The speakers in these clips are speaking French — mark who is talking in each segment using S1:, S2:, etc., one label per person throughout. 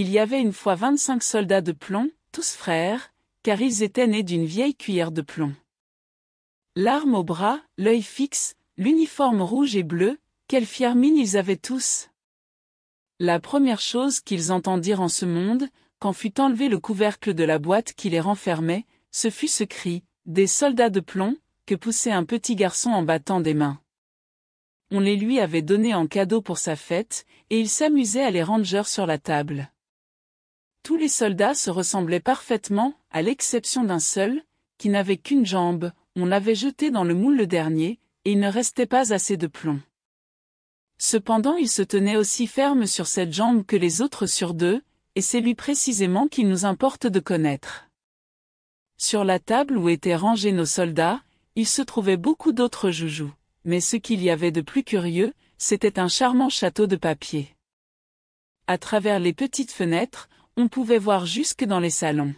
S1: Il y avait une fois 25 soldats de plomb, tous frères, car ils étaient nés d'une vieille cuillère de plomb. L'arme au bras, l'œil fixe, l'uniforme rouge et bleu, quelle fière mine ils avaient tous! La première chose qu'ils entendirent en ce monde, quand fut enlevé le couvercle de la boîte qui les renfermait, ce fut ce cri, des soldats de plomb, que poussait un petit garçon en battant des mains. On les lui avait donnés en cadeau pour sa fête, et il s'amusait à les ranger sur la table. Tous les soldats se ressemblaient parfaitement, à l'exception d'un seul, qui n'avait qu'une jambe, on l'avait jeté dans le moule le dernier, et il ne restait pas assez de plomb. Cependant il se tenait aussi ferme sur cette jambe que les autres sur deux, et c'est lui précisément qu'il nous importe de connaître. Sur la table où étaient rangés nos soldats, il se trouvait beaucoup d'autres joujoux, mais ce qu'il y avait de plus curieux, c'était un charmant château de papier. À travers les petites fenêtres, on pouvait voir jusque dans les salons.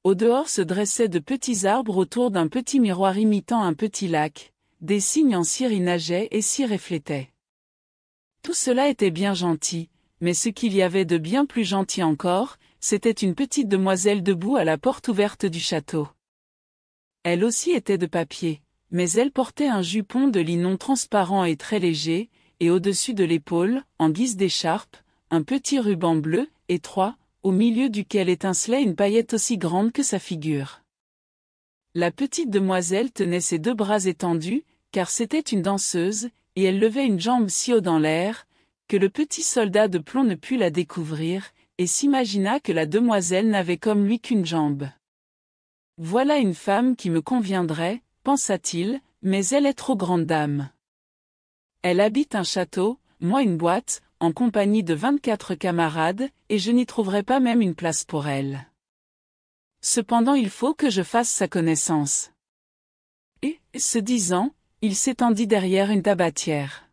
S1: Au dehors se dressaient de petits arbres autour d'un petit miroir imitant un petit lac, des cygnes en cire y nageaient et s'y reflétaient. Tout cela était bien gentil, mais ce qu'il y avait de bien plus gentil encore, c'était une petite demoiselle debout à la porte ouverte du château. Elle aussi était de papier, mais elle portait un jupon de linon transparent et très léger, et au-dessus de l'épaule, en guise d'écharpe, un petit ruban bleu, étroit, au milieu duquel étincelait une paillette aussi grande que sa figure. La petite demoiselle tenait ses deux bras étendus, car c'était une danseuse, et elle levait une jambe si haut dans l'air, que le petit soldat de plomb ne put la découvrir, et s'imagina que la demoiselle n'avait comme lui qu'une jambe. Voilà une femme qui me conviendrait, pensa-t-il, mais elle est trop grande dame. Elle habite un château, moi une boîte, en compagnie de 24 camarades, et je n'y trouverai pas même une place pour elle. Cependant il faut que je fasse sa connaissance. Et, ce disant, il s'étendit derrière une tabatière.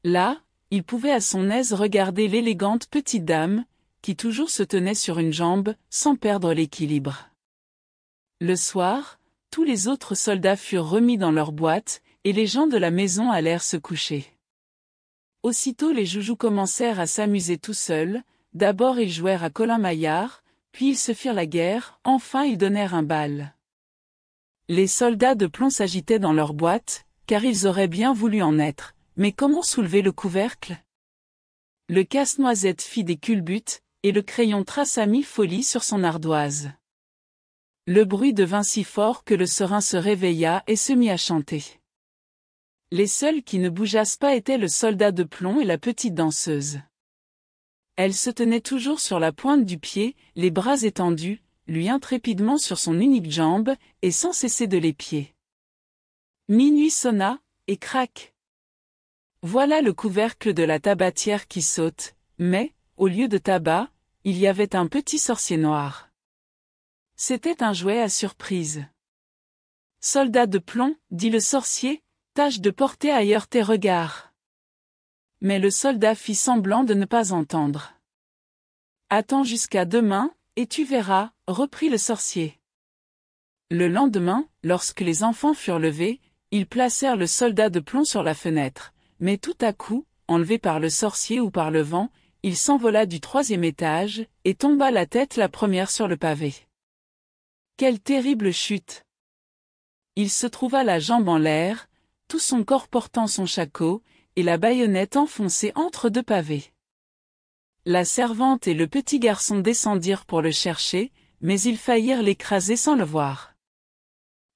S1: Là, il pouvait à son aise regarder l'élégante petite dame, qui toujours se tenait sur une jambe, sans perdre l'équilibre. Le soir, tous les autres soldats furent remis dans leur boîte, et les gens de la maison allèrent se coucher. Aussitôt les joujoux commencèrent à s'amuser tout seuls, d'abord ils jouèrent à Colin-Maillard, puis ils se firent la guerre, enfin ils donnèrent un bal. Les soldats de plomb s'agitaient dans leur boîte, car ils auraient bien voulu en être, mais comment soulever le couvercle? Le casse-noisette fit des culbutes, et le crayon traça 1000 folies sur son ardoise. Le bruit devint si fort que le serin se réveilla et se mit à chanter. Les seuls qui ne bougeassent pas étaient le soldat de plomb et la petite danseuse. Elle se tenait toujours sur la pointe du pied, les bras étendus, lui intrépidement sur son unique jambe, et sans cesser de l'épier. Minuit sonna, et crac! Voilà le couvercle de la tabatière qui saute, mais, au lieu de tabac, il y avait un petit sorcier noir. C'était un jouet à surprise. « Soldat de plomb, dit le sorcier, tâche de porter ailleurs tes regards. » Mais le soldat fit semblant de ne pas entendre. « Attends jusqu'à demain, et tu verras, reprit le sorcier. Le lendemain, lorsque les enfants furent levés, ils placèrent le soldat de plomb sur la fenêtre, mais tout à coup, enlevé par le sorcier ou par le vent, il s'envola du 3e étage, et tomba la tête la première sur le pavé. Quelle terrible chute! Il se trouva la jambe en l'air, tout son corps portant son shako, et la baïonnette enfoncée entre deux pavés. La servante et le petit garçon descendirent pour le chercher, mais ils faillirent l'écraser sans le voir.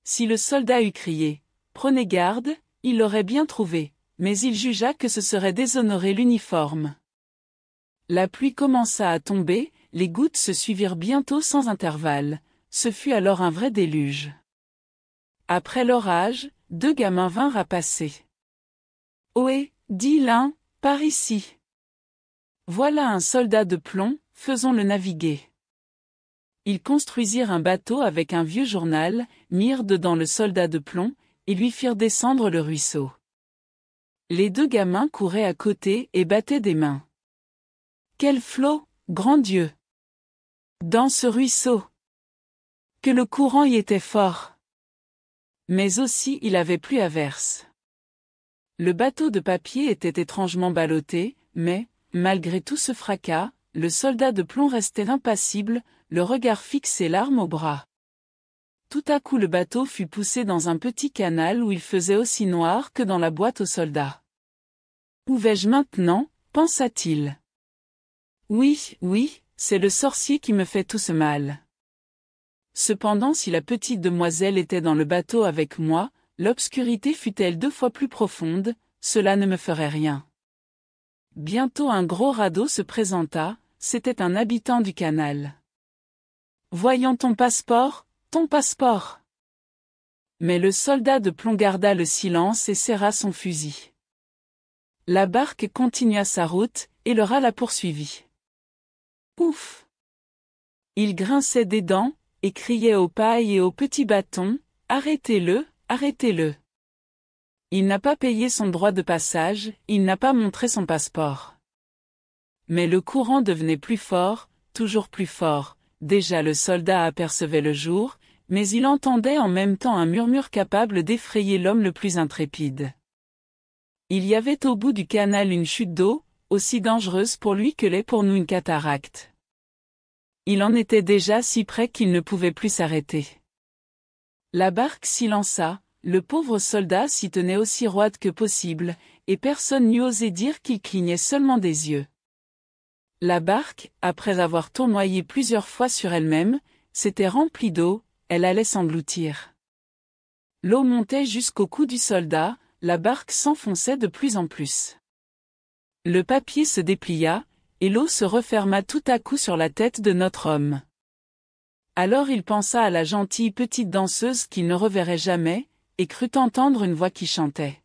S1: Si le soldat eût crié « Prenez garde », il l'aurait bien trouvé, mais il jugea que ce serait déshonorer l'uniforme. La pluie commença à tomber, les gouttes se suivirent bientôt sans intervalle, ce fut alors un vrai déluge. Après l'orage, 2 gamins vinrent à passer. « Ohé, dit l'un, par ici. Voilà un soldat de plomb, faisons-le naviguer. » Ils construisirent un bateau avec un vieux journal, mirent dedans le soldat de plomb, et lui firent descendre le ruisseau. Les 2 gamins couraient à côté et battaient des mains. Quel flot, grand Dieu! Dans ce ruisseau! Que le courant y était fort! Mais aussi il avait plu à verse. Le bateau de papier était étrangement ballotté, mais, malgré tout ce fracas, le soldat de plomb restait impassible, le regard fixe et l'arme au bras. Tout à coup le bateau fut poussé dans un petit canal où il faisait aussi noir que dans la boîte aux soldats. Où vais-je maintenant, pensa-t-il. Oui, oui, c'est le sorcier qui me fait tout ce mal. Cependant si la petite demoiselle était dans le bateau avec moi, l'obscurité fût-elle 2 fois plus profonde, cela ne me ferait rien. Bientôt un gros radeau se présenta, c'était un habitant du canal. Voyons ton passeport, ton passeport. Mais le soldat de plomb garda le silence et serra son fusil. La barque continua sa route, et le rat la poursuivit. Ouf! Il grinçait des dents, et criait aux pailles et aux petits bâtons, « Arrêtez-le, arrêtez-le !» Il n'a pas payé son droit de passage, il n'a pas montré son passeport. Mais le courant devenait plus fort, toujours plus fort, déjà le soldat apercevait le jour, mais il entendait en même temps un murmure capable d'effrayer l'homme le plus intrépide. Il y avait au bout du canal une chute d'eau, aussi dangereuse pour lui que l'est pour nous une cataracte. Il en était déjà si près qu'il ne pouvait plus s'arrêter. La barque s'y lança, le pauvre soldat s'y tenait aussi roide que possible, et personne n'eût osé dire qu'il clignait seulement des yeux. La barque, après avoir tournoyé plusieurs fois sur elle-même, s'était remplie d'eau, elle allait s'engloutir. L'eau montait jusqu'au cou du soldat, la barque s'enfonçait de plus en plus. Le papier se déplia, et l'eau se referma tout à coup sur la tête de notre homme. Alors il pensa à la gentille petite danseuse qu'il ne reverrait jamais, et crut entendre une voix qui chantait.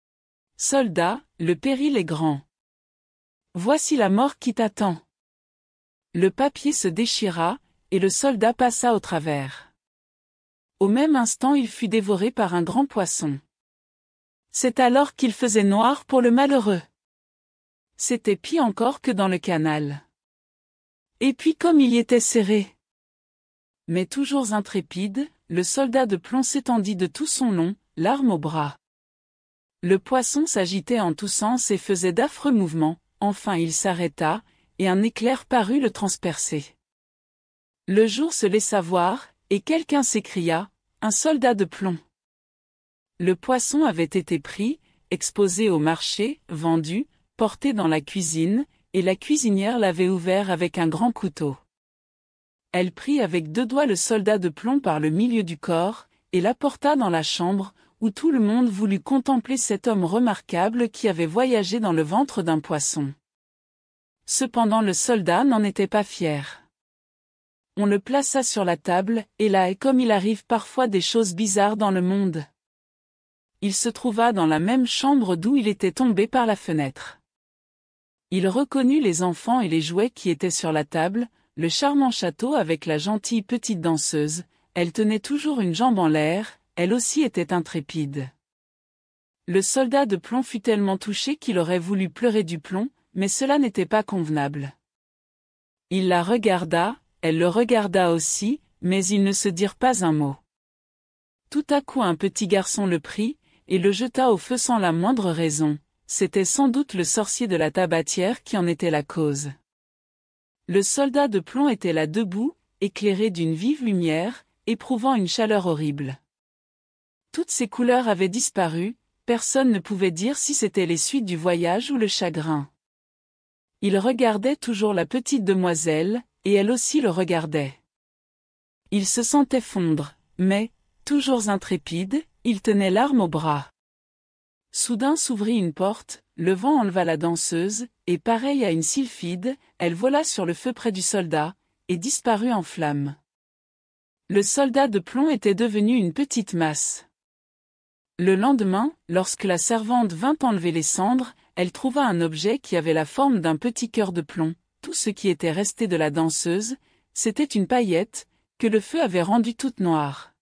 S1: « Soldat, le péril est grand. Voici la mort qui t'attend. » Le papier se déchira, et le soldat passa au travers. Au même instant il fut dévoré par un grand poisson. C'est alors qu'il faisait noir pour le malheureux. C'était pis encore que dans le canal. Et puis comme il y était serré. Mais toujours intrépide, le soldat de plomb s'étendit de tout son long, l'arme au bras. Le poisson s'agitait en tous sens et faisait d'affreux mouvements, enfin il s'arrêta, et un éclair parut le transpercer. Le jour se laissa voir, et quelqu'un s'écria, « Un soldat de plomb !» Le poisson avait été pris, exposé au marché, vendu, porté dans la cuisine, et la cuisinière l'avait ouvert avec un grand couteau. Elle prit avec 2 doigts le soldat de plomb par le milieu du corps, et l'apporta dans la chambre, où tout le monde voulut contempler cet homme remarquable qui avait voyagé dans le ventre d'un poisson. Cependant le soldat n'en était pas fier. On le plaça sur la table, et là est comme il arrive parfois des choses bizarres dans le monde. Il se trouva dans la même chambre d'où il était tombé par la fenêtre. Il reconnut les enfants et les jouets qui étaient sur la table, le charmant château avec la gentille petite danseuse, elle tenait toujours une jambe en l'air, elle aussi était intrépide. Le soldat de plomb fut tellement touché qu'il aurait voulu pleurer du plomb, mais cela n'était pas convenable. Il la regarda, elle le regarda aussi, mais ils ne se dirent pas un mot. Tout à coup un petit garçon le prit, et le jeta au feu sans la moindre raison, c'était sans doute le sorcier de la tabatière qui en était la cause. Le soldat de plomb était là debout, éclairé d'une vive lumière, éprouvant une chaleur horrible. Toutes ses couleurs avaient disparu, personne ne pouvait dire si c'était les suites du voyage ou le chagrin. Il regardait toujours la petite demoiselle, et elle aussi le regardait. Il se sentait fondre, mais, toujours intrépide, il tenait l'arme au bras. Soudain s'ouvrit une porte, le vent enleva la danseuse, et pareille à une sylphide, elle vola sur le feu près du soldat, et disparut en flammes. Le soldat de plomb était devenu une petite masse. Le lendemain, lorsque la servante vint enlever les cendres, elle trouva un objet qui avait la forme d'un petit cœur de plomb. Tout ce qui était resté de la danseuse, c'était une paillette, que le feu avait rendue toute noire.